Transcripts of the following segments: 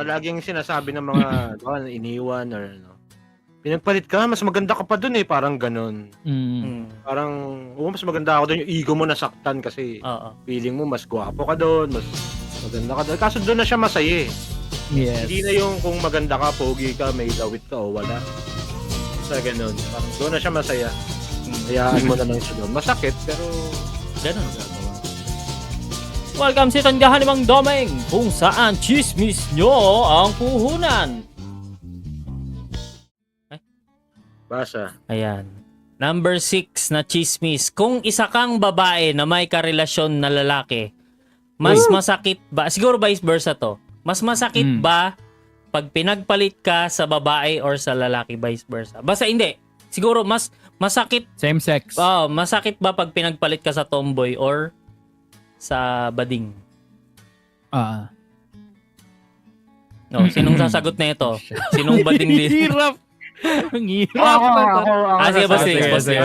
laging sinasabi ng mga iniwan or ano. Pinagpalit ka, mas maganda ka pa dun eh, parang ganun. Parang, mas maganda ako dun, yung ego mo nasaktan kasi feeling mo mas gwapo ka dun, mas maganda ka dun. Kaso dun na siya masaya eh. Yes. Hindi na yung kung maganda ka, pogi ka, may lawit ka o wala. Basta ganun. Parang doon na siya masaya. Hayaan mo na lang siya doon. Masakit, pero ganun. Welcome sa Tanggahan ni Mang Domeng, kung saan chismis nyo ang puhunan. basa. Ayan. Number 6 na chismis. Kung isa kang babae na may karelasyon na lalaki, mas masakit ba? Siguro vice versa to. Mas masakit ba pag pinagpalit ka sa babae or sa lalaki, vice versa? Basta hindi. Siguro mas masakit. Same sex. Masakit ba pag pinagpalit ka sa tomboy or sa bading? Sinong sasagot na ito? Sinong bading din? Hirap. Ang hirap. Sige.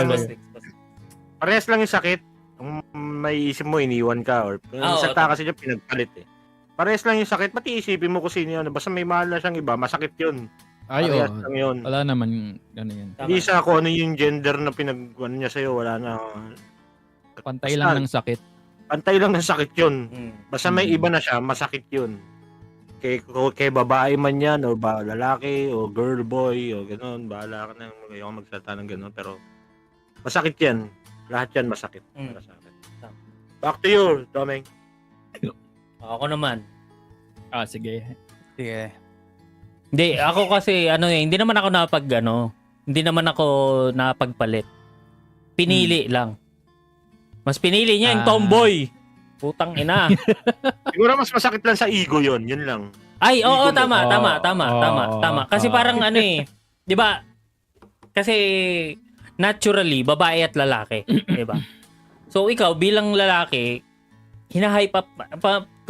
Parehas lang yung sakit. Kung may isip mo, iniwan ka. Or sakta kasi niya pinagpalit eh. Parehas lang yung sakit. Pati isipin mo kung sino yun. Basta may mahal na siyang iba, masakit yun. Parehas lang yun. Wala naman gano'n yun. Hindi sa kung ano yung gender na pinag-ano niya sa'yo. Wala na. Pantay lang ng sakit. Pantay lang ng sakit yun. Basta may iba na siya, masakit yun. Kay babae man yan, o lalaki, o girl, boy, o gano'n. Bahala ka na. Ayaw ko magsalita ng gano'n. Pero masakit yan. Lahat yan masakit. Para sa akin. Back to you, Domeng. Ako naman. Sige. Hindi, ako kasi, hindi naman ako hindi naman ako napagpalit. Pinili lang. Mas pinili niya yung tomboy. Putang ina. Siguro mas masakit lang sa ego yun lang. Ay, oo, tama. Kasi parang di ba? Kasi naturally, babae at lalaki. Di ba? So, ikaw, bilang lalaki, hinahype up,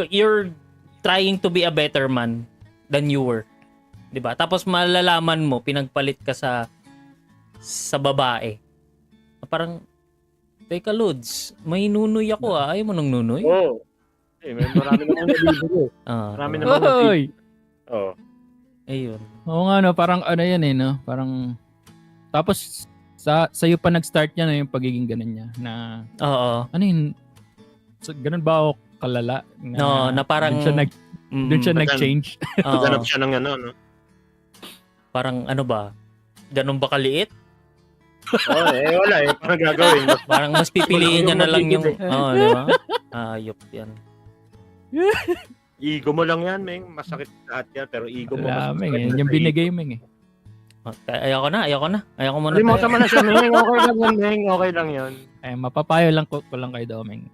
you're trying to be a better man than you were. 'Di ba? Tapos malalaman mo pinagpalit ka sa babae. Parang teka Lods, may nunoy ako Ayaw mo nang nunoy? Oo. Marami namang nabibili. Marami namang nabibili. Oo. Ayun. Oo nga parang yan no? Parang tapos sa'yo pa nag-start niya na yung pagiging ganun niya na ganun ba ako kalala? Na parang doon siya nag-change. Ganap siya ng no? Parang ba? Ganun ba kaliit? Wala Parang gagawin. Parang mas pipiliin niya na lang yung di ba? Ayop yan. Ego mo lang yan, Meng. Masakit lahat yan, pero ego mo mas masakit. Yung binigay, Meng Ayoko na. Ayoko muna. Limutan mo na siya, Meng. Okay lang yan, Meng. Okay lang yun. Mapapayo lang ko lang kay Domeng.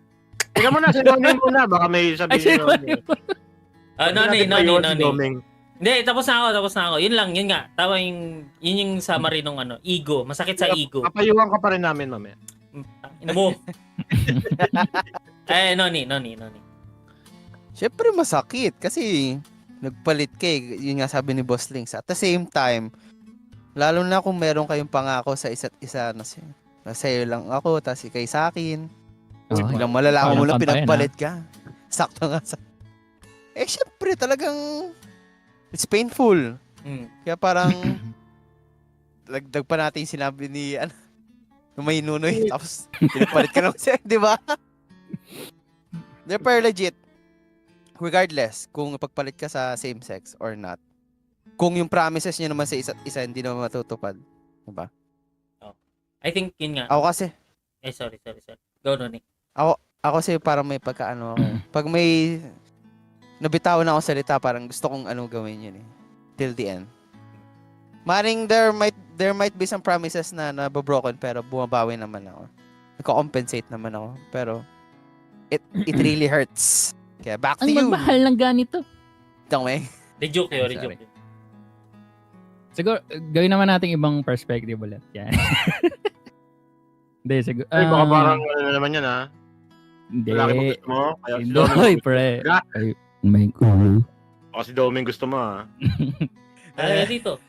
Tingnan mo na, si Domeng muna. Baka may sabihin Noni. Hindi, tapos na ako. Yun nga. Tama yun yung summary nung ego. Masakit sa ego. Papayuhan ka pa rin namin, mamaya. Ina mo. Noni. Siyempre masakit kasi nagpalit ka Yun nga sabi ni Boss Links. At the same time, lalo na kung meron kayong pangako sa isa't isa na sa'yo lang ako, tas ikay sa akin. Biglang malalaman mo lang pinagpalit ka. Sakto nga siyempre talagang it's painful. Kaya parang lagdag pa natin yung sinabi ni may nunoy tapos pinagpalit ka naman siya, di ba? Pero legit, regardless kung pagpalit ka sa same sex or not, kung yung promises niyo naman sa isa't isa hindi naman matutupad, di ba? I think yun nga. Ako kasi sorry. Go, Noni. Ako kasi parang may pagkaano ako. Pag may nabitawan na ako salita, parang gusto kong gawin yun till the end. Maring there might be some promises na nababroken pero bumabawi naman ako. Nagko-compensate naman ako. Pero it really hurts. Kaya back to you. Ang magmahal ng ganito. May. Rejoke yun. Siguro, gawin naman natin ibang perspective ulit. Yan. Hindi, siguro. Baka parang naman yan Hindi. Lalaki mo gusto mo? Kaya si Hindi, Domeng pre. may Baka si Domeng gusto mo Dito.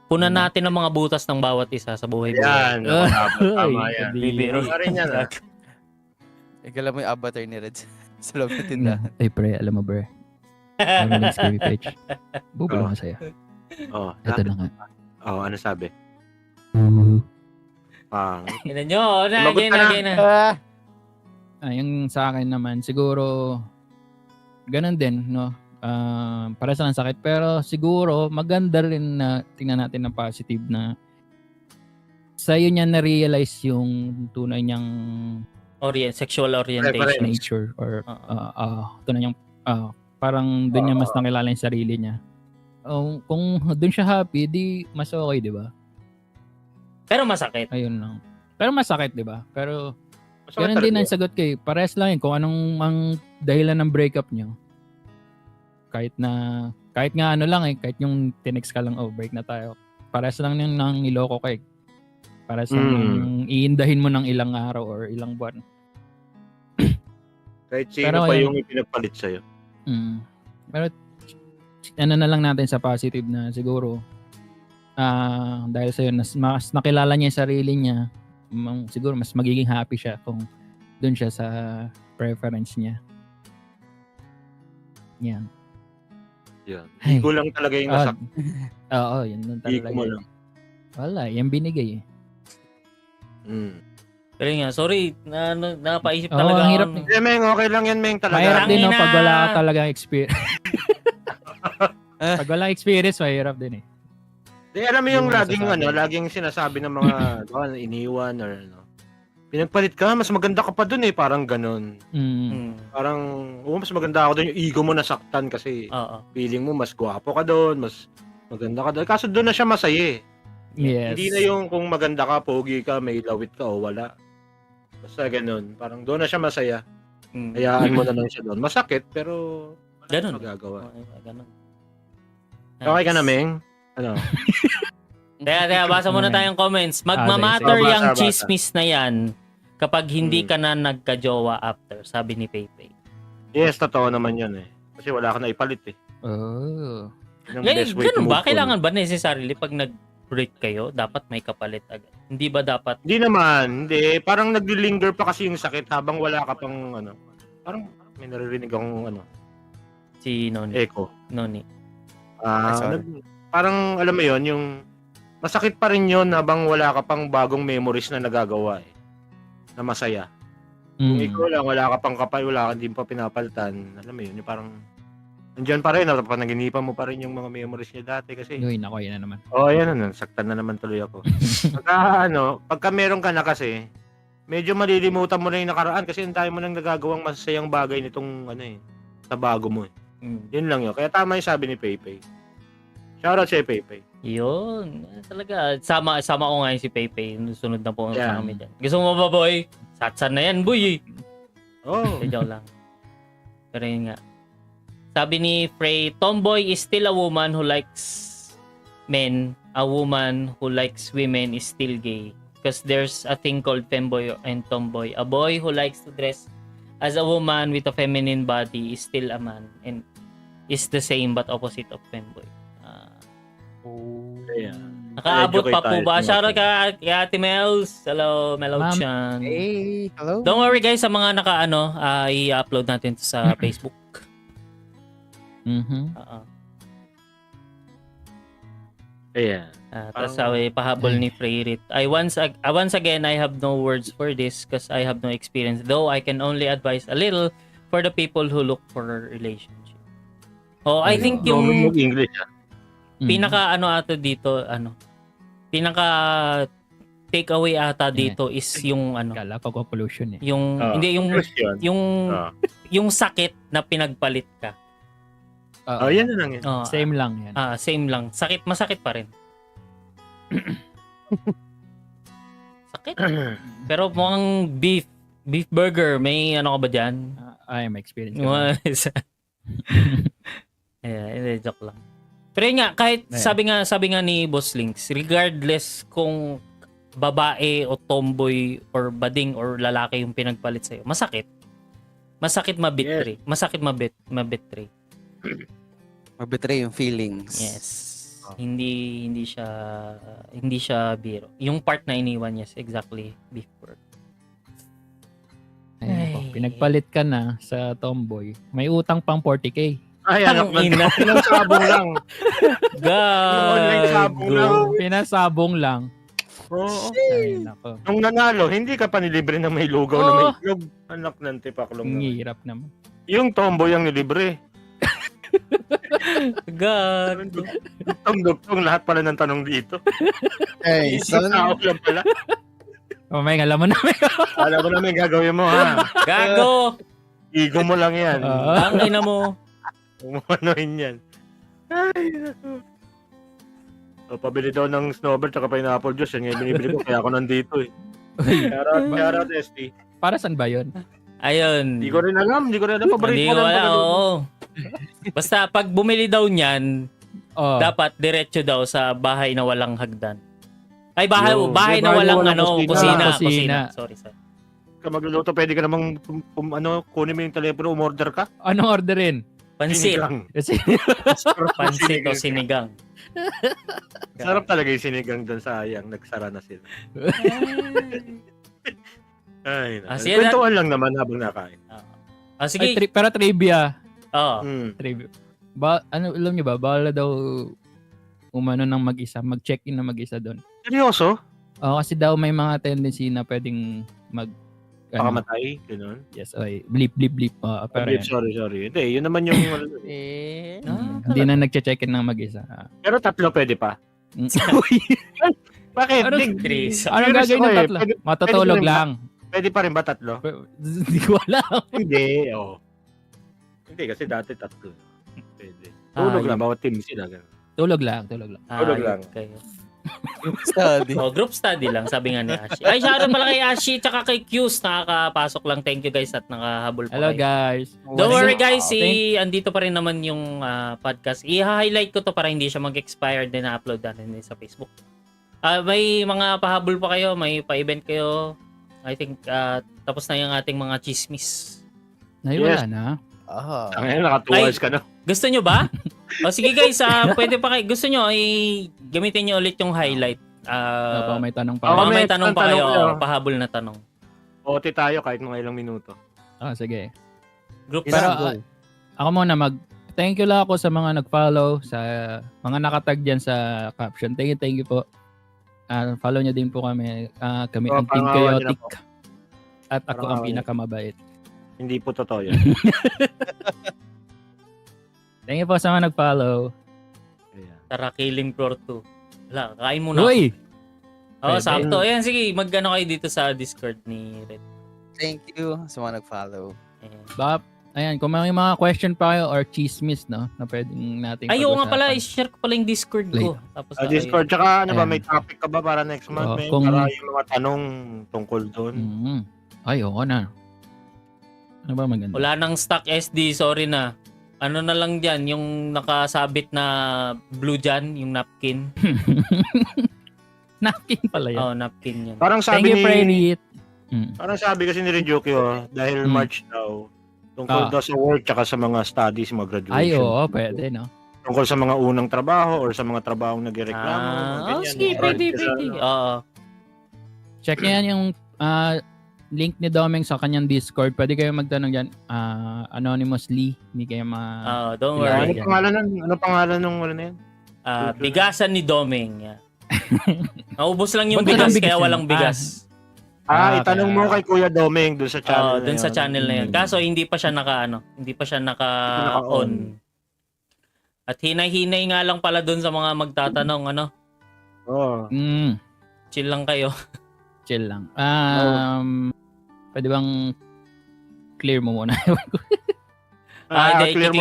Punan natin ang mga butas ng bawat isa sa buhay. Yan. Tama yan. Bibiro. Tama rin yan Igala mo yung avatar ni Red sa loob ng tindahan. Pre, alam mo, pre. Ano si Baby Page? Bubulong Oh. ka sa'yo. Oh, Ito na nga. Oh, ano sabi? Ina nyo, Sumagot again, ka na. again. Yung sa akin naman, siguro, ganun din, no? Para sa sakit. Pero siguro, maganda rin na tingnan natin ng positive na sa'yo niya na-realize yung tunay niyang Sexual orientation. Preference. nature or Oo. tunay niyang parang doon niya mas nakilala yung sarili niya. Kung doon siya happy, di mas okay, di ba? Pero masakit. Ayun lang. Pero masakit, di ba? Pero Masakit ganun din talaga. ang sagot kay. Parehas lang yun. Kung anong ang dahilan ng breakup niyo. Kahit nga ano lang kahit yung tinext ka lang, break na tayo. Parehas lang yung nang niloko kay. Parehas lang yung iindahin mo ng ilang araw or ilang buwan. Kahit sino Pero pa ayun. yung ipinagpalit sa'yo. Pero ano na lang natin sa positive na siguro dahil sa'yo mas nakilala niya yung sarili niya, siguro mas magiging happy siya kung doon siya sa preference niya. Yan. Yan. Ay. Ego lang talaga yung nasak. Oo, yun lang Ego talaga. mo yun. lang. Wala, yan binigay eh. Pero nga, sorry, napaisip Oo, talaga. ang hirap ako. Eh, Meng, okay lang yan, Meng, talaga. Mahirap din no, Tangina. pag wala ka talaga experience. Pag wala experience, mahirap din eh. Alam mo yung Hindi mo laging, masasabi. laging sinasabi ng mga, iniwan or ano. Pinagpalit ka, mas maganda ka pa dun eh, parang ganun. Parang, mas maganda ako dun, yung ego mo nasaktan kasi Oo. feeling mo mas gwapo ka dun, mas maganda ka dun. Kaso dun na siya masaya eh. Yes. Hindi na yung kung maganda ka, pogi ka, may lawit ka o wala. Basta ganun. Parang doon na siya masaya. Hayaan mo na lang siya doon. Masakit, pero wala Ganun. na magagawa. Ganun. Okay ka na, Meng? Ano? Teka, basa muna tayong comments. sige, Magmamatter sige. yung Basa. chismis na yan kapag hindi ka na nagka-jowa after, sabi ni Pepe. Yes, totoo naman yun eh. Kasi wala ka na ipalit eh. Oh. Yun ang best way to Ganun move ba? on. Kailangan ba necessarily pag nag-break kayo, dapat may kapalit agad? Hindi ba dapat Hindi naman. Hindi. Parang nag-linger pa kasi yung sakit habang wala ka pang ano. Parang may naririnig akong si Noni? echo. Noni. Sorry. Parang alam mo yon yung masakit pa rin yun habang wala ka pang bagong memories na nagagawa eh. Na masaya. Kung ikaw lang, wala ka pang kapal, wala ka din pa pinapalitan. Alam mo yun, yung parang nandiyan pa rin, panaginipan mo pa rin yung mga memories niya dati kasi. Uy, nako, yan na naman. Ayan na, saktan na naman tuloy ako. Pagka meron ka na kasi, medyo malilimutan mo na yung nakaraan kasi ang tayo mo nang nagagawang masasayang bagay nitong sa bago mo eh. Yun lang yun. Kaya tama yung sabi ni Pepe. Shoutout siya Pepe. Yun. Talaga. Sama ko nga yung si Pepe. Sunod na po Yeah. kami dyan. Gusto mo ba, boy? Satsan na yan, boy. Oh. Joke lang. Pero yun nga. Sabi ni Frey, tomboy is still a woman who likes men. A woman who likes women is still gay. Because there's a thing called femboy and tomboy. A boy who likes to dress as a woman with a feminine body is still a man and is the same but opposite of femboy. Ayan. Nakaabot pa po Educate ba? tayo. Shoutout ka kay Ate Mels. Hello, Melochan. Hey, hello. Don't worry guys sa mga i-upload natin to sa Facebook. Ayan. Tapos sabi, pahabol ni Freyrit. Once again, I have no words for this because I have no experience. Though I can only advise a little for the people who look for a relationship. I think yung English pinaka ata dito, pinaka takeaway ata dito is yung Kala ko pollution eh. yung hindi yung Question. yung sakit na pinagpalit ka. Yan na lang yun. Same lang yan. Same lang. Masakit pa rin. Sakit. Pero mukhang beef burger, may ka ba diyan? I am experience. Hindi, joke lang. Pero yun nga, kahit sabi nga ni Boss Links, regardless kung babae o tomboy or bading or lalaki yung pinagpalit sa'yo, masakit. Masakit mabitray. Masakit mabitray. Mabitray yung feelings. Yes. Hindi siya biro. Yung part na iniwan, yes, exactly, beef burger. Ayun po, pinagpalit ka na sa tomboy. May utang pang 40k. Ay, anak Ang ina. ng ilang sabong lang. Online sabong lang. Gago. Pinasabong lang. Oo. Ay, nako. Nung nanalo, hindi ka pa nilibre ng may lugaw na may itlog. Anak ng tipaklong Ang naman. hirap naman. Yung tomboy ang nilibre. Gago. Dugtong lahat pala ng tanong dito. Hey, Isang son. tao lang pala. Mamaya alam mo na. Alam mo naman gagawin mo ha. Gago. Igo mo lang yan. Ang ina mo. Umanoin yan. Ay, naku. So, pabili daw ng snowbird tsaka pineapple juice. Yan nga yung binibili ko kaya ako nandito eh. Shoutout ST. Para saan ba yun? Ayun. Hindi ko rin alam. Paborito Hindi ko ko lang. wala, pag- oo. Basta pag bumili daw niyan, Oh. dapat diretso daw sa bahay na walang hagdan. Ay, bahay Yo, bahay na bahay na walang walang kusina. kusina. Sorry. Ka magluluto, pwede ka namang kunin mo yung telepono, umorder ka. Anong orderin? Pansit. Sinigang. Kasi Pansit o sinigang. Sarap talaga yung sinigang doon, sayang. Nagsara na sila. Ay, Sige, kwentuhan lang naman habang nakain. Sige. pero trivia. Oo. Trivia. Alam niyo ba, bawal na daw umano ng mag-isa, mag-check-in na mag-isa doon. Seryoso? Oo, kasi daw may mga tendency na pwedeng Pakamatay? Ganun? Yes, okay. Bleep. Pero yan. Sorry. Hindi, yun naman yung... Hindi na nagche-check-in ng mag-isa. Pero tatlo pwede pa. Bakit? Ano- Chris. Anong Curious gagawin ko ng eh. tatlo? Pwede- Matutulog pwede rin ba? lang. Pwede pa rin ba tatlo? Hindi ko alam. Hindi, oo. Hindi, kasi dati tatlo. Pwede. Tulog lang, bawat team sila. Ganun. Tulog lang. Tulog lang. Kayo. Study. Group study lang, sabi nga ni Ashi. Ay, shoutout pala kay Ashi tsaka kay Q's. Nakakapasok lang. Thank you guys at nakahabol pa Hello kayo. guys. Don't worry guys, Thank- andito pa rin naman yung podcast. I-highlight ko to para hindi siya mag-expire din na-upload natin din sa Facebook. May mga pahabol pa kayo, may pa-event kayo. I think tapos na yung ating mga chismis. Wala Yes. na. Ngayon, naka 2 hours ka na. Gusto nyo ba? O sige guys, pwede pa kayo. Gusto nyo, gamitin nyo ulit yung highlight. Baka may tanong pa. Baka Baka may may tanong pa tanong kayo, kayo. pahabol na tanong. OT tayo kahit mga ilang minuto. Sige. Group Pero study. ako muna thank you lang ako sa mga nag-follow, sa mga nakatag dyan sa caption. Thank you po. Follow nyo din po kami. Kami ang Team pangawan nyo na Chaotic. po. At ako ang Pangawan. pinakamabait. Hindi po totoo yan. Thank you po sa mga nag-follow. Ayan. Tara, Killing Floor 2. Wala, kain muna. Uy! Oo, Pwede. sakto. Ayan, sige, mag-ano kayo dito sa Discord ni Red. Thank you sa mga nag-follow. Ayan. Baka, ayan, kung may mga question pa kayo or chismis, no, na pwedeng nating Ay, oo nga pala, pag-usapan. i-share ko pala yung Discord ko. Tapos, Discord, tsaka ano ba, Ayan. may topic ka ba para next month? Oo, May kung- para yung mga tanong tungkol doon. Ay, oo na. Ano ba maganda? Wala nang stock SD, sorry na. Ano na lang dyan, yung nakasabit na blue dyan, yung napkin. Napkin pala yan. Oo, napkin yan. Parang Thank sabi you, Freddy. parang sabi kasi ni Ryukyo, dahil March daw, tungkol daw sa work tsaka sa mga studies, mga graduation. Ay, oo, pwede, no? Tungkol sa mga unang trabaho or sa mga trabahong nagreklamo. Sige, pwede. Oo. Check niyan yung link ni Domeng sa kanyang Discord. Pwede kayo magtanong dyan anonymously. Hindi kayo Don't Yeah, worry. Ano pangalan nung ano na yan? Bigasan ni Domeng. Yeah. Naubos lang yung Ba't bigas, walang bigas kaya yan? walang bigas. Itanong mo kay Kuya Domeng doon sa channel na Doon sa yun. channel na yun. Kaso hindi pa siya naka-on. At hinay-hinay nga lang pala doon sa mga magtatanong, Oo. chill lang kayo. Chill lang. Pwede bang clear mo muna? I-clear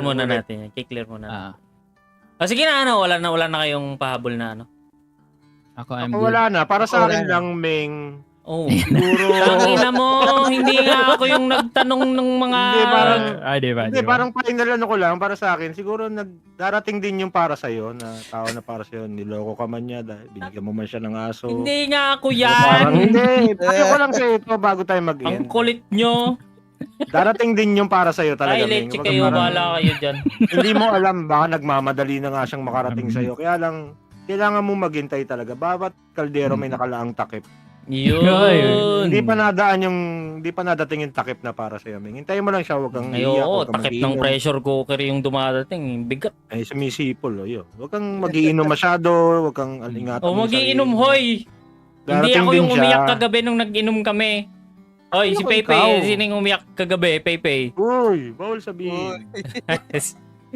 muna natin. I-clear muna natin. Sige na, wala na kayong pahabol na, Ako, I'm Ako good. wala na. Para sa akin lang, Meng. Oh. Siguro... Tangina mo, hindi nga ako yung nagtanong ng mga... Hindi, parang... Di ba? Hindi, parang final ano ko lang, para sa akin, siguro darating din yung para sa'yo, na tao na para sa'yo, niloko ka man niya, dahil binigyan mo man siya ng aso. Hindi nga ako Parang yan. hindi, payo ko lang sa'yo ito bago tayo Ang mag-end. kulit nyo. Darating din yung para sa'yo talaga. Ay, Meng. leche Kumbaga kayo, parang bahala kayo dyan. Hindi mo alam, baka nagmamadali na nga siyang makarating sa'yo. Kaya lang, kailangan mo maghintay talaga. Bawat kaldero may nakalaang takip. Yun. Hindi pa nadating yung takip na para sa Meng. Hintayin mo lang siya, wag kang Ay, iiyak, oo, wag kang takip ng mag-iinom. pressure cooker yung dumadating. Bigat. Ay, sumisipol, yun. Wag kang mag-iinom masyado, wag kang ingatan O, mo yung magiinom, sarili mo. hoy! Hindi Darating ako din yung siya. umiyak kagabi nung nag-inom kami. Hoy, si Ano, Pepe. ikaw? Sino yung umiyak kagabi? Pepe. Uy, bawal sabihin.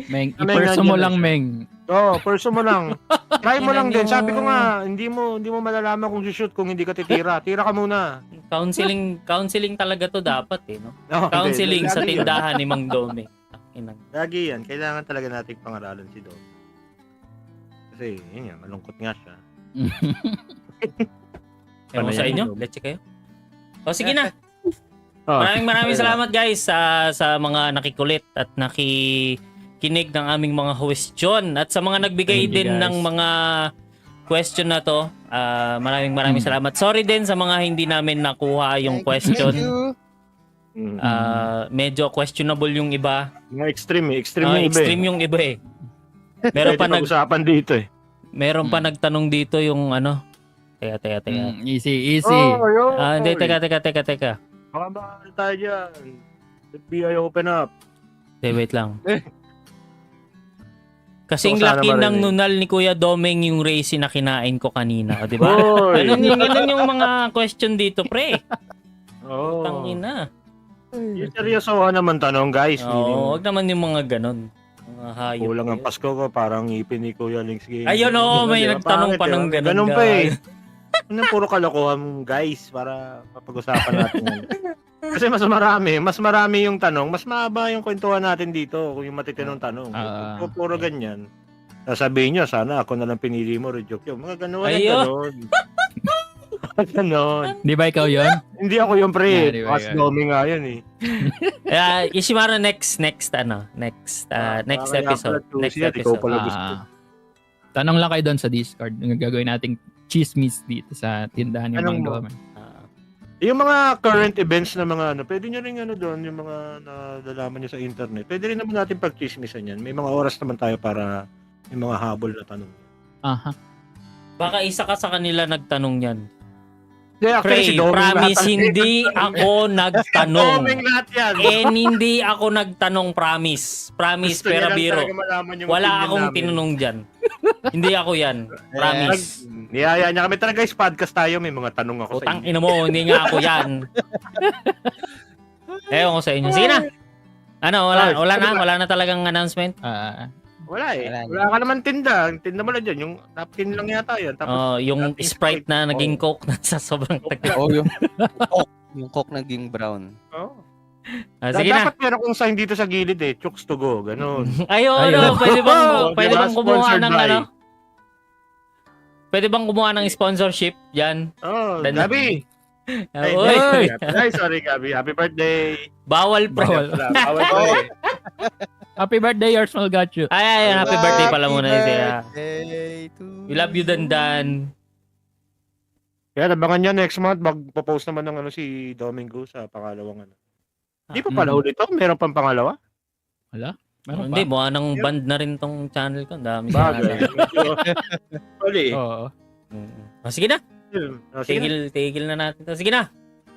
Meng, Meng, i-perso mo nandiyan lang, na siya. Meng. Oo, perso mo lang. Try mo lang din. Tingnan nyo. Sabi ko nga, hindi mo malalaman kung shoot kung hindi ka titira. Tira ka muna. Counseling talaga to dapat eh, no? No, Counseling hindi. sa Lagi yan. tindahan ni Mang Dome. Inang. Lagi yan. Kailangan talaga nating pangaralan si Dom. Kasi, yun yan, malungkot nga siya. Ewan ko sa inyo, let's check kayo. O sige na. Oh. Maraming salamat guys sa mga nakikulit at nakikinig ng aming mga question at sa mga nagbigay Thank you, din guys. ng mga question na to. Maraming salamat. Sorry din sa mga hindi namin nakuha yung Thank question. you. Mm. Medyo questionable yung iba. Mga extreme eh. Extreme yung iba Extreme yung iba eh. Meron pa pag-usapan dito eh. meron pa nagtanong dito yung ano. Teka. Easy. yun. Hindi, teka. Baka mahal tayo dyan. FBI open up. Wait lang. Kasing So, sana laki ng marinig. nunal ni Kuya Domeng yung race na kinain ko kanina. O, di ba? Hoy! Ganun yung mga question dito, pre. Oo. Tangina. Yung seryosohan naman tanong, guys. Oo, wag naman yung mga ganun. Mga hayop. Kulang ang yun. Pasko ko, parang ngipin ni Kuya Links Game. Ayun, oo, may Diba? nagtanong pa Pangit, ng eh. ganun, Ganun pa eh. guys. Ano puro kalokohan, guys, para mapag-usapan natin. yan. Kasi mas marami yung tanong, mas mahaba yung kwentuhan natin dito kung yung matitinong tanong. Kung puro ganyan. Sasabihin nyo, sana ako na lang pinili mo, rejoke yun. Mga ganun, Ayun. ganon. Di ba ikaw yun? Hindi ako yung pre. Yeah, di ba, Mas yeah. Domi nga yun eh. Ishimara next episode. Next Ikaw episode. pala gusto. Tanong lang kayo doon sa Discord. Yung gagawin nating chismis dito sa tindahan ng Anong Mang mo? Dome. Yung mga current events na mga ano, pwede nyo rin ano doon, yung mga nalalaman nyo sa internet. Pwede rin naman natin pag-chismisan yan. May mga oras naman tayo para yung mga habol na tanong. Aha. Baka isa ka sa kanila nagtanong yan. Yeah, Pre, promise, hindi ako nagtanong. Doming lahat yan. Hindi ako nagtanong, promise. Promise, Gusto niya pera lang biro. talaga malaman yung Wala opinion akong namin. tinanong dyan. Hindi ako yan. Promise. Niyaya niya kami. Tara guys, podcast tayo. May mga tanong ako Utang sa inyo. ina mo, hindi nga ako yan. Ewan ko sa inyo. Sige na. Ano, wala na talagang announcement. Wala eh. Wala Wala ka naman tinda. Tinda mo lang dyan. Yung napkin lang yata yan. Tapos, Yung dating Sprite na naging Oh. Coke na sa sobrang tagal. Oh, yung coke naging brown. oh. Sige na. Dapat meron kong sign dito sa gilid eh. Chooks to go. Ganon. Ayun, Ayun. pwede bang Diba? kumuha Sponsored ng by. ano? Pwede bang kumuha ng sponsorship diyan? Oh, Dan- Gabi. Ay, Uy, sorry Gabi. Happy birthday. bawal pre. Bawal pa eh. Happy birthday, yours will got you. Ay, happy birthday pala muna siya. Birthday to We love you, Dandan. Kaya nabangan niya next month. Magpo-post naman ng ano si Domingo sa pangalawang ano. Hindi pa pala ulit to. Meron pang pangalawa. Meron Hindi, pa? mukha ng band na rin tong channel ko. Ang dami Bagay. Sorry. Oo. Sige na. Sige. Tigil na natin to. Sige na.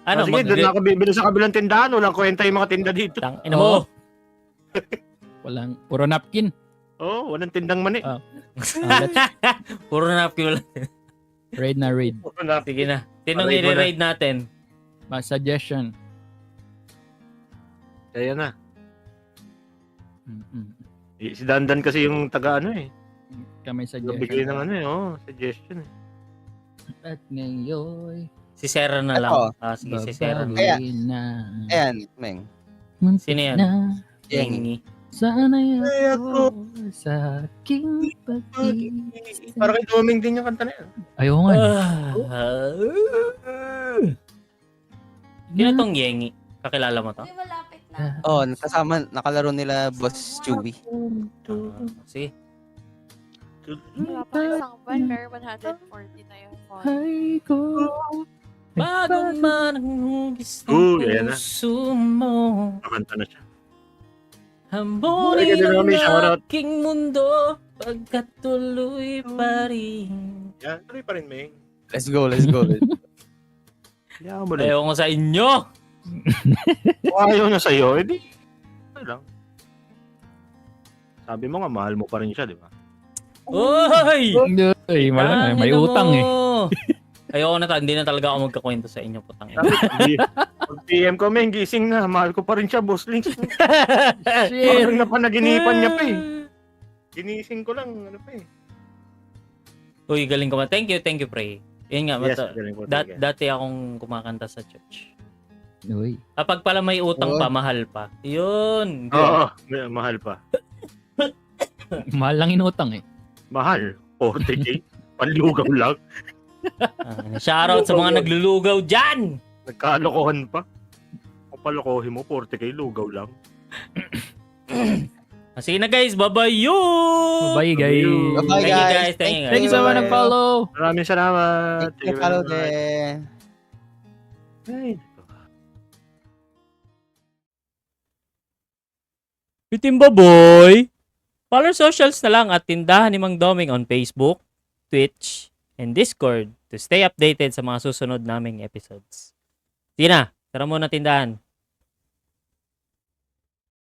Ano, sige, doon na ako bibili sa kabilang tindahan. Walang kwenta yung mga tinda dito. Ina mo. Walang, puro napkin. Oh, walang tindang mani. Let's Puro napkin lang. raid na raid. Sige na. Sinong Raid mo na. i-raid natin? Suggestion. Kaya na. Mm-mm. Si Dandan kasi yung taga ano eh. Kami Bigay suggestion. ng ano eh. Oh, suggestion eh. At ngayon, Si Sarah na lang. Ako. Sige, si Sarah. babalik na. Ayan, Meng. Muntik Sino yan? na. Yengi. Sana'y Ay, ako sa aking pag-ibig. Para kay Doming din yung kanta na yan. Ayaw nga. Sino tong Yengi? Kakilala mo to? Uy, malapit na. Oh, kasama, nakalaro nila Boss Chewy. Sige. Wala pa isang buwan, pero 140 na yung phone. Ay ko. Bago man ang hugis Ayan ng na. puso mo, Kanta na siya. hambunin Ay, ang may shoutout. aking mundo, pagkat tuloy pa rin. Yan, tuloy pa rin, Meng. Let's go. Hayaan mo lang. Ayaw ko sa inyo. Kung ayaw na sa'yo, edi, ano lang. Sabi mo nga, mahal mo pa rin siya, di ba? Oy! Ay, wala, may utang eh. Ayoko na, hindi na talaga ako magkakwento sa inyo, putang ina. Pag PM ko, men, gising na. Mahal ko pa rin siya, boss Links. Shit. Parang napanaginipan niya pa eh. Ginising ko lang, ano pa eh. Uy, galing ka man. Thank you, pre. Yun nga, Yes, galing ko talaga. dati akong kumakanta sa church. Uy. Kapag pala may utang pa, mahal pa. Yun. Oo, mahal pa. Mahal lang inutang eh. Mahal. 40K. Panlugaw lang. Shoutout sa mga naglulugaw dyan! Nagkalokohan pa. Kung palokohin mo, 40K, lugaw lang. Sige na guys, bye-bye! Bye guys. Bye-bye, Thank you guys. guys, thank you Thank you sa mga nag-follow. Maraming salamat. Thank you, follow din. Ay, Bitimba boy! Follow socials na lang at tindahan ni Mang Doming on Facebook, Twitch, and Discord to stay updated sa mga susunod naming episodes. Sige na, tara muna tindahan.